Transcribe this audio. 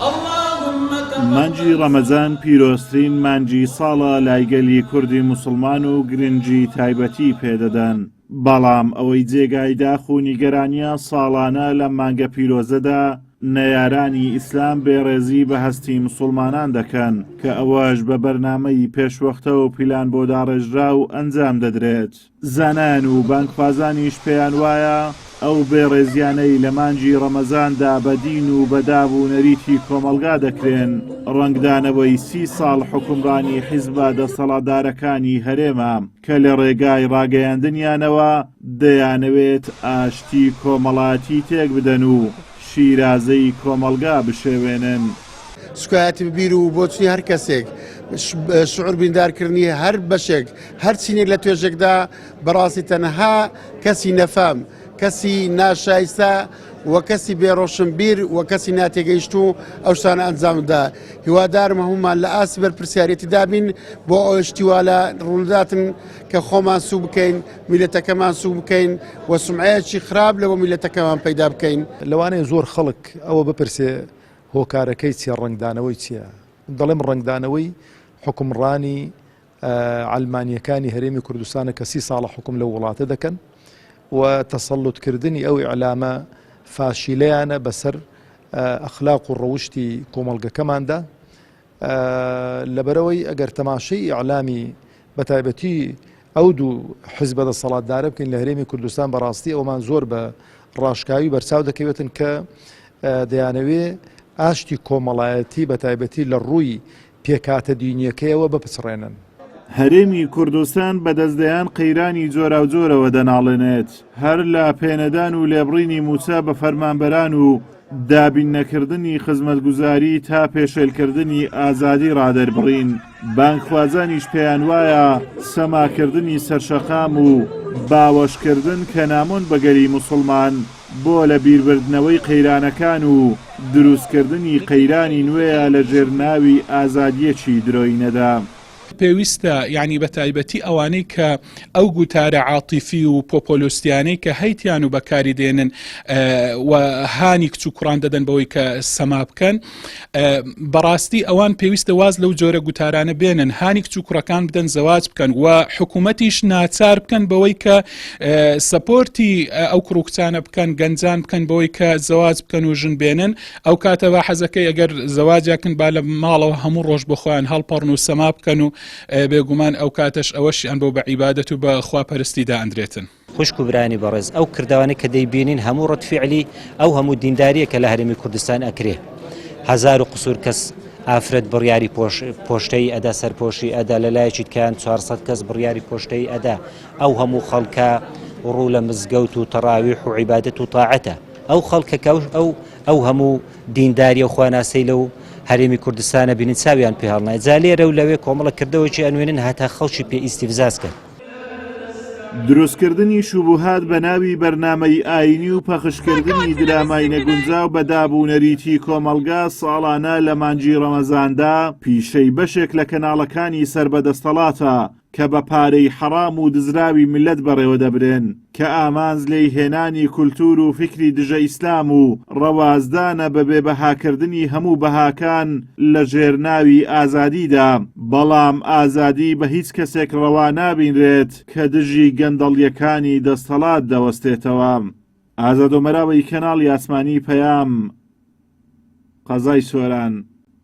مانجی ڕەمەزان پیرۆسترین مانجی ساڵە لایگەلی کوردی موسڵمان و گرنگی تایبەتی پێدەدەن. بەڵام ئەوەی جێگای داخ و نیگەرانیە ساڵانە لە مانگە پیرۆزەدا نەیارانی ئیسلام بێڕێزی بە هەستی موسڵمانان دەکەن کە ئەوەش بە بەرنامەی پێشوەختە و پیلان بۆ داڕێژرا و ئەنجام دەدرێت. زانان و بانکخوازانیش پێیان وایە ئەو بێڕێزیانەی لە مانجی ڕەمەزاندا بە دین و بەداب و نەریتی کۆمەلگا دەکرێن ڕەنگدانەوەی 30 ساڵ حکومڕانی حیزبە دەسەڵاتدارەکانی هەرێمە کە لە ڕێگای ڕاگەیاندنیانەوە دەیانەوێت ئاشتی کۆمەڵاتی تێک بدەن و شیرازەی کۆمەلگا بشێوێنن. سکایەتی ببیر و بۆچی هەر کەسێک شعور بیندارکردنی هەر بەشێک هەر چینێک لە توێژێکدا بەڕاستی تەنها کەسی نەفام کەسی ناشایستە و کەسی بێڕۆشنبیر و کەسی ناتێگەیشت و ئەو شتانە ئەنجامدا. هیوادارم هەمومان لە ئاسی بەرپرسیارەتی دابین بۆ ئەو شتیوالە ڕووداتن کە خۆمان سوو بکەین میلەتەکەمان سوو بکەین و سومعەیەکی خراپ لەوە میلەتەکەمان پەیدا بکەین. لەوانەیە زۆر خەڵک ئەوە بپرسێ هۆکارەکەی چیە ڕنگدانەوەی چییە؟ دەڵێم ڕنگدانەوەی حکومڕانی ئەلمانیەکانی هەرێمی کوردستانە کە 30 ساڵە حکوم لە وڵاتە دەکەن و تەسەڵوتکردنی ئەو ئیعلامە فاشیلەیانە بەسەر ئەخلاق و ڕەوشتی کۆمەڵگەکەماندا لەبەرەوەی ئەگەر تەماشەی ئیعلامی بەتایبەتی ئەو دوو حیزبە دەسەڵاتدارە بکەین لە هەرێمی کوردستان بەڕاستی ئەومان زۆر بە ڕاشکاوی بەرچاو دەکەوێتن کە دەیانەوێ ئاشتی کۆمەڵایەتی بەتایبەتی لە ڕووی پێکاتە دینیەکەیەوە بپچڕێنن. هەرێمی کوردستان بەدەستدەیان قەیرانی جۆرا و جۆرەوە دەناڵێنێت هەر لە پێنەدان و لێبڕینی موچە بە فەرمانبەران و دابین نەکردنی خزمەتگوزاری تا پێشێلکردنی ئازادی ڕادەربڕین. بانکخوازانیش پێیان وایە سەماکردنی سەرشەقام و باوەشکردن کە نامۆن بەگەری موسڵمان بۆ لە بیربردنەوەی قەیرانەکان و دروستکردنی قەیرانی نوێیە لە ژێرناوی ئازادیەکی درۆینەدا. پێویستە یعنی بە تایبەتی ئەوانەی کە ئەو گوتارە عاتیفی و پۆپۆلۆستیانەی کە هەیتیان و بەکاری دێنن و هانی کچ و کوڕان دەدەن بەوەی کە سەما بکەن بەڕاستی ئەوان پێویستە واز لەو جۆرە گوتارانە بێنن هانی کچ و کوڕەکان بدەن زەواج بکەن و حکوومەتیش ناچار بکەن بەوەی کە سەپۆرتی ئەو کوڕ و کچانە بکەن گەنجان بکەن بەوەی کە زەواج بکەن و ژن بێنن ئەو کاتە بە حەزەکەی ئەگەر زەواجاکن با لە ماڵەوە هەموو ڕۆژ بخۆیان هەڵپەڕن و سەما بکەن و بێگومان ئەو کاتەش ئەوەشیان بۆ بە عیبادەت و بە خواپەرستیدا ئەندرێتن. خوشک و برانی بەڕێز ئەو کردوانەی کە دەیبینین هەموو ڕەتفیعلی ئەو هەموو دینداریە کە لە هەرێمی کوردستان ئەکرێ هەزار و قسوور کەس ئافرەت بڕیاری پۆشتەی ئەدا سەرپۆشی ئەدا لە لایەکی تکایان 400 کەس بڕیاری پۆشتەی ئەدا ئەو هەموو خەڵکە ڕوو لە مزگەوت و تەڕاویح و عیبادەت و تاعەتە ئەو خەڵکە ئەو هەموو دینداریە و خواناسەی لەو هەرێمی کوردستانە بینین چاویان پێ هەڵنای جا لێرە و لەوێ کۆمەڵە کردەوەی ئەنوێنن هەتا خەڵکی پێ ئیستیفزاز کرد. دروستکردنی شوبوهات بە ناوی بەرنامەی ئاینی و پەخشکردنی درامای نەگونجاو بە دابوونەریتی کۆمەلگا ساڵانە لە مانجی ڕەمەزاندا پیشەی بەشێک لە کەناڵەکانی سەربەدەستەڵاتە کە بە پارەی حەرام و دزراوی ملت بەڕێوە دەبرێن کە ئامانز لێی هێنانی کولتور و فکری دژە ئیسلام و ڕەوازدانە بە بێبەهاکردنی هەموو بەهاکان لە ژێرناوی ئازادیدا بەڵام ئازادی بە هیچ کەسێک ڕەوا نابینرێت کە دژی گەندەڵیەکانی دەستەڵات دەوەستێتەوە. ئازاد و مەراوی کەناڵی ئاسمانی پەیام قەزای سۆران.